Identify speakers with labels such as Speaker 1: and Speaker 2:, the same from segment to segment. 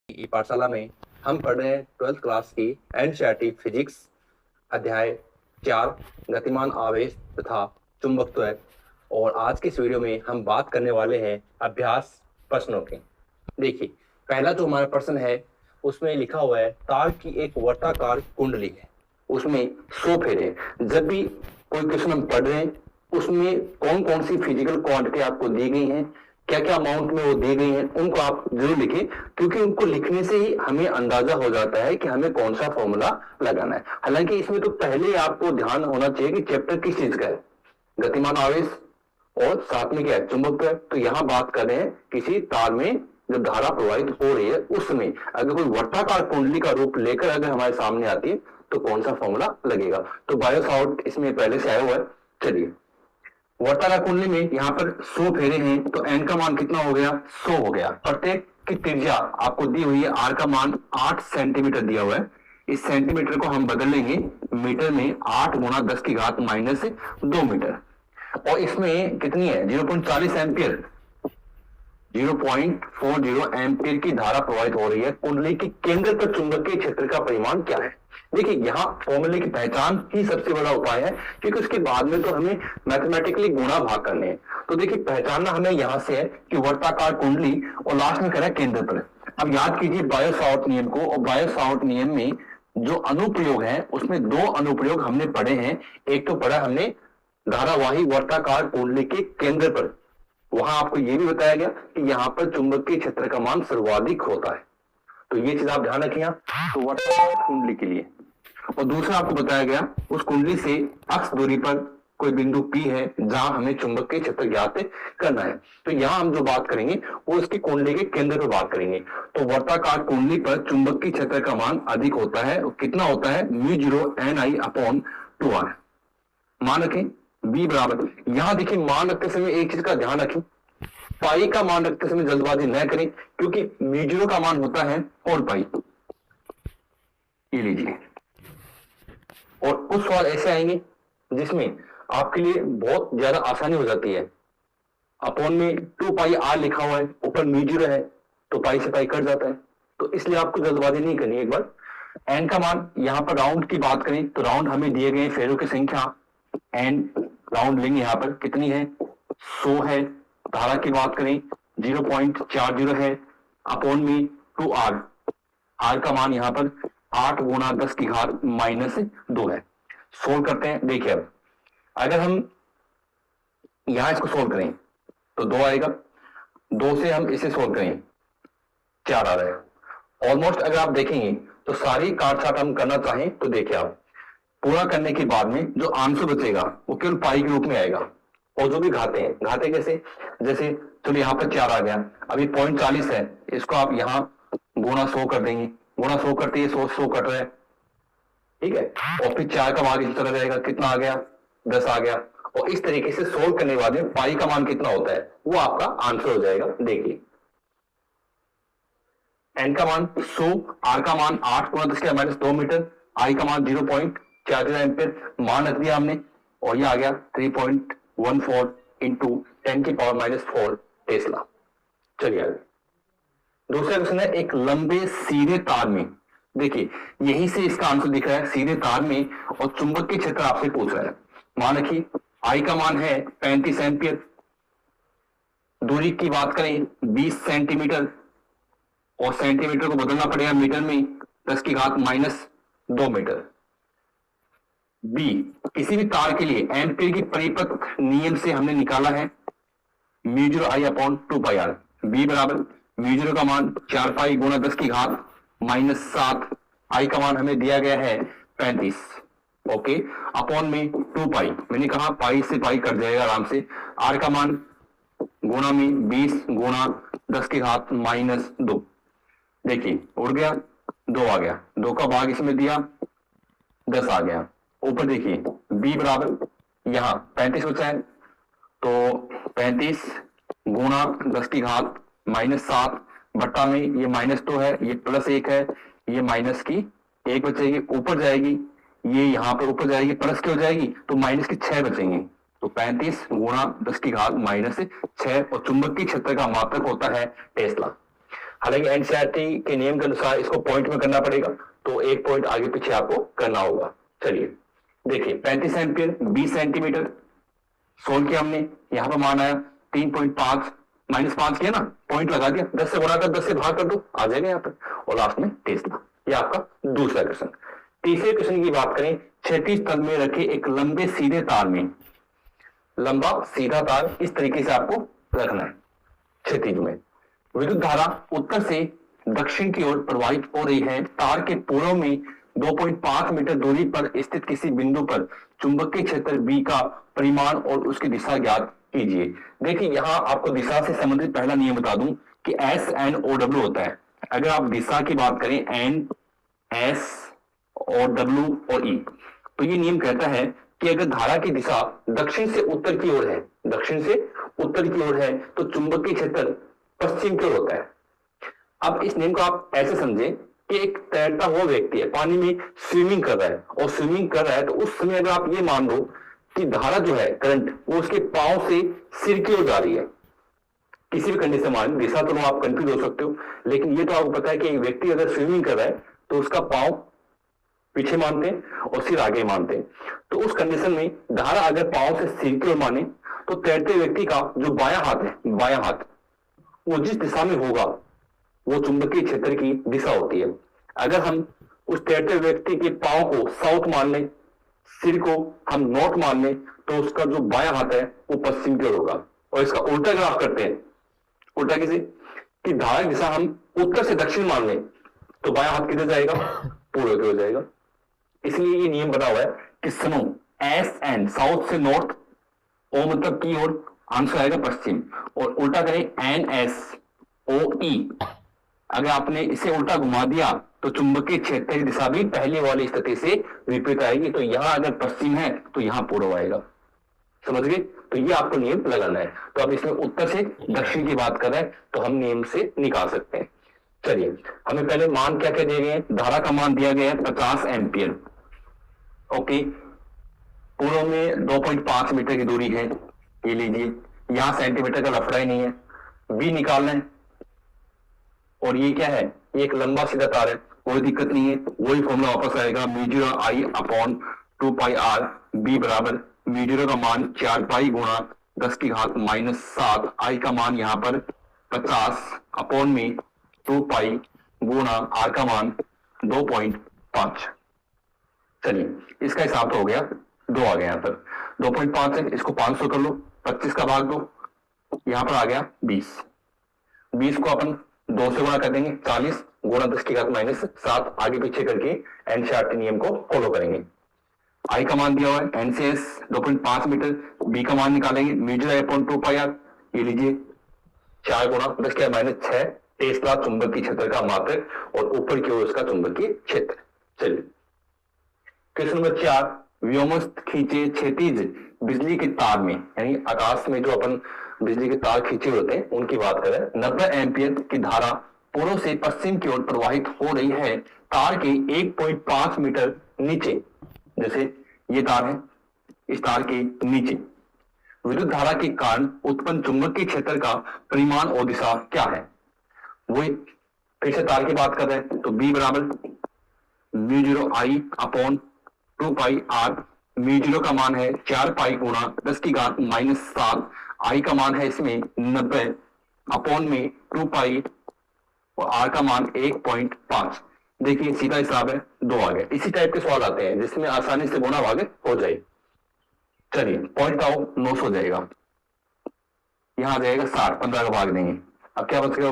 Speaker 1: की पाठशाला में हम पढ़ रहे हैं 12th क्लास की एनसीईआरटी फिजिक्स अध्याय 4 गतिमान आवेश तथा चुंबकत्व। और आज के इस वीडियो में हम बात करने वाले हैं अभ्यास प्रश्नों की। देखिए, पहला जो हमारा प्रश्न है उसमें लिखा हुआ है तार की एक वर्ताकार कुंडली है, उसमें 100 फेरे। जब भी कोई क्वेश्चन हम पढ़ रहे हैं उसमें कौन कौन सी फिजिकल क्वांटिटी आपको दी गई हैं, क्या क्या अमाउंट में वो दी गई हैं, उनको आप जरूर लिखें, क्योंकि उनको लिखने से ही हमें अंदाजा हो जाता है कि हमें कौन सा फॉर्मूला लगाना है। हालांकि इसमें तो पहले आपको ध्यान होना चाहिए कि चैप्टर किस चीज का है, गतिमान आवेश और साथ में क्या है, चुंबकत्व। तो यहाँ बात कर रहे हैं किसी तार में जब धारा प्रवाहित हो रही है उसमें अगर कोई वर्ताकार कुंडली का रूप लेकर अगर हमारे सामने आती है तो कौन सा फॉर्मूला लगेगा। तो बायोसावर्ट इसमें पहले से आया हुआ है। चलिए, वर्ताकार कुंडली में यहाँ पर 100 फेरे हैं, तो एन का मान कितना हो गया, 100 हो गया। प्रत्येक की त्रिज्या आपको दी हुई है, आर का मान 8 सेंटीमीटर दिया हुआ है। इस सेंटीमीटर को हम बदल लेंगे मीटर में, 8 गुणा 10 की घात माइनस 2 मीटर। और इसमें कितनी है, 0.40 एम्पियर, 0.40 एम्पियर की धारा प्रवाहित हो रही है। कुंडली के केंद्र पर चुंबकीय क्षेत्र का परिमाण क्या है। देखिए, यहाँ फॉर्मूले की पहचान ही सबसे बड़ा उपाय है, क्योंकि उसके बाद में तो हमें मैथमेटिकली गुणा भाग करने हैं। तो देखिए, पहचानना हमें यहाँ से है कि वर्ताकार कुंडली और लास्ट में करें केंद्र पर। अब याद कीजिए बायो-सावर्ट नियम को, और बायो-सावर्ट नियम में जो अनुप्रयोग है उसमें 2 अनुप्रयोग हमने पढ़े हैं। एक तो पढ़ा हमने धारावाही वर्ताकार कुंडली के केंद्र पर, वहां आपको यह भी बताया गया कि यहां पर चुंबकीय क्षेत्र का मान सर्वाधिक होता है। तो ये चीज आप ध्यान रखिए तो वर्ताकार कुंडली के लिए। और दूसरा आपको बताया गया उस कुंडली से अक्ष दूरी पर कोई बिंदु P है जहां हमें चुंबकीय क्षेत्र ज्ञात करना है। तो यहां हम जो बात करेंगे वो इसकी कुंडली के केंद्र पर बात करेंगे। तो वर्ताकार कुंडली पर चुंबकीय क्षेत्र का मान अधिक होता है। कितना होता है, μ0 Ni/2r। मान रखें B बराबर, यहां देखिए मान रखते समय एक चीज का ध्यान रखें, पाई का मान रखते समय जल्दबाजी न करें, क्योंकि μ0 का मान होता है 4 पाई। ये लीजिए, और कुछ सवाल ऐसे आएंगे जिसमें आपके लिए बहुत ज्यादा आसानी हो जाती है। अपॉन में 2 पाई आर लिखा हुआ है, ऊपर μ0 है, तो पाई से पाई कट जाता है। तो इसलिए आपको जल्दबाजी नहीं करनी। एक बार एन का मान, यहां पर राउंड की बात करें तो राउंड हमें दिए गए फेरों की संख्या, एन राउंड लेंगे यहाँ पर कितनी है, 100 है। धारा की बात करें 0.40 है, अपॉन में 2r, आर का मान यहाँ पर 8 गुणा 10 की घात माइनस 2 है। सोल्व करते हैं। देखिए, अब अगर हम यहां इसको सोल्व करें तो 2 आएगा, 2 से हम इसे सोल्व करें 4 आ रहा है। ऑलमोस्ट अगर आप देखेंगे तो सारी काट छाट हम करना चाहें तो देखिए, आप पूरा करने के बाद में जो आंसर बचेगा वो केवल पाई के रूप में आएगा। और जो भी घाते हैं, घाते कैसे, जैसे चलो यहाँ पर 4 आ गया, अभी 0.40 है, इसको आप यहाँ गुणा 100 कर देंगे, गुणा 100 करते ही 100 कट रहा है, ठीक है। और फिर 4 का भाग चला जाएगा, कितना आ गया, 10 आ गया। और इस तरीके से सोल्व करने के बाद में पाई का मान कितना होता है वो आपका आंसर हो जाएगा। देखिए, एन का मान 100, आर का मान 8 गुणा 10 की माइनस 2 मीटर, आई का मान 0.40 एम्पियर मान रख दिया हमने, और ये आ गया 3.14 इंटू 10 की पावर माइनस 4 टेस्ला। चलिए आगे दूसरा क्वेश्चन है, एक लंबे सीधे तार में, देखिए यहीं से इसका आंसर दिख रहा है, सीधे तार में और चुंबकीय क्षेत्र आपसे पूछ रहा है। मान रखिए आई का मान है 35 एम्पियर, दूरी की बात करें 20 सेंटीमीटर, और सेंटीमीटर को बदलना पड़ेगा मीटर में, 10 की घात माइनस 2 मीटर। बी, किसी भी तार के लिए एम्पियर की परिपथ नियम से हमने निकाला है μ0I/2πr। बी बराबर μ0 का मान 4 पाई गुणा 10 की घात माइनस 7, आई का मान हमें दिया गया है 35, ओके, अपॉन में 2 पाई, मैंने कहा पाई से पाई कट जाएगा आराम से। आर का मान गुणा में 20 गुणा 10 की घात माइनस 2, देखिए उड़ गया, 2 आ गया, 2 का भाग इसमें दिया, 10 आ गया। ऊपर देखिए b बराबर, यहां 35 बचा है, तो 35 गुणा 10 की घात माइनस 7 बट्टा में ये माइनस 2 है, ये प्लस 1 है, ये माइनस की 1 बचेगी, ऊपर जाएगी, ये यहां पर ऊपर जाएगी, प्लस की हो जाएगी, तो माइनस की 6 बचेंगे। तो 35 गुणा 10 की घात माइनस 6, और चुंबकीय क्षेत्र का मात्रक होता है टेस्ला। हालांकि एनसीईआरटी के नियम के अनुसार इसको पॉइंट में करना पड़ेगा, तो एक पॉइंट आगे पीछे आपको करना होगा। चलिए देखिए 35 एम्पियर 20 सेंटीमीटर सोल्व किया हमने, यहाँ पर मान आया 3.5 -5 किया ना, पॉइंट लगा दिया, 10 से गुणा कर 10 से भाग कर दो, आ जाएगा यहाँ पर, और लास्ट में टेस्ला। ये आपका दूसरा क्वेश्चन। तीसरे क्वेश्चन की बात करें, क्षैतिज तल में रखे एक लंबे सीधे तार में, लंबा सीधा तार इस तरीके से आपको रखना है क्षैतिज में, विद्युत धारा उत्तर से दक्षिण की ओर प्रवाहित हो रही है, तार के पूर्व में 2.5 मीटर दूरी पर स्थित किसी बिंदु पर चुंबकीय क्षेत्र बी का परिमाण और उसकी दिशा ज्ञात कीजिए। देखिए यहाँ आपको दिशा से संबंधित पहला नियम बता दूं कि एस एन ओ डब्ल्यू होता है। अगर आप दिशा की बात करें एन एस और डब्ल्यू और ई, तो ये नियम कहता है कि अगर धारा की दिशा दक्षिण से उत्तर की ओर है, दक्षिण से उत्तर की ओर है, तो चुंबकीय क्षेत्र पश्चिम की ओर होता है। अब इस नियम को आप ऐसे समझें कि एक तैरता हुआ व्यक्ति है, पानी में स्विमिंग कर रहा है, और स्विमिंग कर रहा है तो उस समय अगर आप ये मान लो कि धारा जो है करंट वो उसके पांव से सिर की ओर जा रही है, किसी भी कंडीशन मान, दिशा तो आप कंफ्यूज हो सकते हो, लेकिन ये तो आपको पता है कि एक व्यक्ति अगर स्विमिंग कर रहा है तो उसका पांव पीछे मानते हैं और सिर आगे मानते हैं। तो उस कंडीशन में धारा अगर पांव से सिर की ओर माने तो तैरते व्यक्ति का जो बायां हाथ है, बायां हाथ वो जिस दिशा में होगा वो चुंबकीय क्षेत्र की दिशा होती है। अगर हम उस तैरते व्यक्ति के पांव को साउथ मान लें, सिर को हम नॉर्थ मान लें, तो उसका जो बायां हाथ है वो पश्चिम की ओर होगा। और इसका उल्टा अगर आप करते हैं, उल्टा कैसे कि धारा की दिशा हम उत्तर से दक्षिण मान लें तो बायां हाथ किधर जाएगा, पूर्व की ओर जाएगा। इसलिए ये नियम बना हुआ है कि सुनो एस एन साउथ से नॉर्थ, ओ मतलब की ओर, आंसर आएगा पश्चिम, और उल्टा करें एन एस ओ ई, अगर आपने इसे उल्टा घुमा दिया तो चुंबकीय क्षेत्र की दिशा भी पहले वाली स्थिति से विपरीत आएगी। तो यहां अगर पश्चिम है तो यहां पूर्व आएगा, समझ गए? तो ये आपको नियम लगाना है। तो अब इसमें उत्तर से दक्षिण की बात कर रहे हैं तो हम नियम से निकाल सकते हैं। चलिए हमें पहले मान क्या क्या दिए गए हैं, धारा का मान दिया गया है 50 एम्पियर, ओके, पूर्व में 2.5 मीटर की दूरी है, ये लीजिए, यहां सेंटीमीटर का लफड़ा ही नहीं है, बी निकालना है, और ये क्या है, ये एक लंबा सीधा तार है, कोई दिक्कत नहीं है, वही फॉर्मूला वापस आएगा mu I upon 2 pi R, B बराबर म्यू का मान 4 पाई गुणा 10 की घात -7, आई का मान यहाँ पर 50 अपॉन में 2 पाई गुणा आर का मान 2.5। चलिए इसका हिसाब तो हो गया, 2 आ गया यहाँ पर, 2.5 है, इसको 500 कर लो, 25 का भाग दो, यहाँ पर आ गया 20, 20 को अपन 2 से गुणा कर देंगे, 40 गुणा 10 की घात -7, आगे पीछे करके एनसीईआरटी नियम को फॉलो करेंगे। आई का मान दिया हुआ है एनसीएस 2.5 मीटर, बी का मान निकालेंगे mu I upon 2 pi R, ये लीजिए 4 गुणा 10 की घात -6 टेस्ला चुंबकीय क्षेत्र का मात्रक, और ऊपर की ओर उसका चुंबकीय क्षेत्र। चलिए क्वेश्चन नंबर 4, व्योमस्थ खींचे क्षैतिज बिजली के तार में, यानी आकाश में जो अपन बिजली के तार खींचे होते हैं उनकी बात करें, 90 एम्पियर की धारा पूर्व से पश्चिम की ओर प्रवाहित हो रही है, तार के 1.5 मीटर नीचे, जैसे ये तार है, इस तार के नीचे विद्युत धारा के कारण उत्पन्न चुंबकीय क्षेत्र का परिमाण और दिशा क्या है। वही फिर से तार की बात कर रहे हैं, तो बी बराबर mu I upon 2 pi R, mu का मान है 4 पाई गुणा 10 की घात -7, आई का मान है इसमें 90 अपॉन में 2 पाई और आर का मान 1.5। देखिए सीधा हिसाब है, 2 आ गए। इसी टाइप के सवाल आते हैं जिसमें आसानी से गुणा भाग हो जाए। चलिए पॉइंट आओ 900 हो जाएगा, यहां आ जाएगा 60, 15 का भाग देंगे, अब क्या बच गया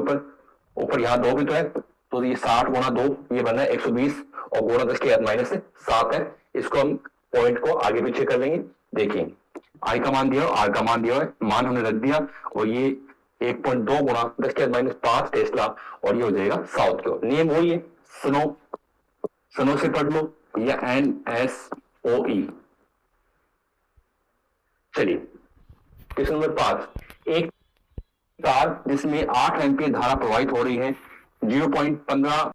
Speaker 1: ऊपर यहाँ 2 भी तो है, तो ये 60 गुणा 2 ये बना है 120, और गुणा 10 की घात -7 है, इसको हम पॉइंट को आगे पीछे कर लेंगे। देखिए आई का मान दिया, आर का मान दिया है, मान हमने रख दिया, और ये 1.2 गुणा 10 की घात -5 टेस्ला, और ये हो जाएगा साउथ की ओर। नियम वही है, सुनो से पढ़ लो, या NSOE। चलिए क्वेश्चन नंबर 5, एक तार जिसमें 8 एम्पियर धारा प्रवाहित हो रही है, 0.15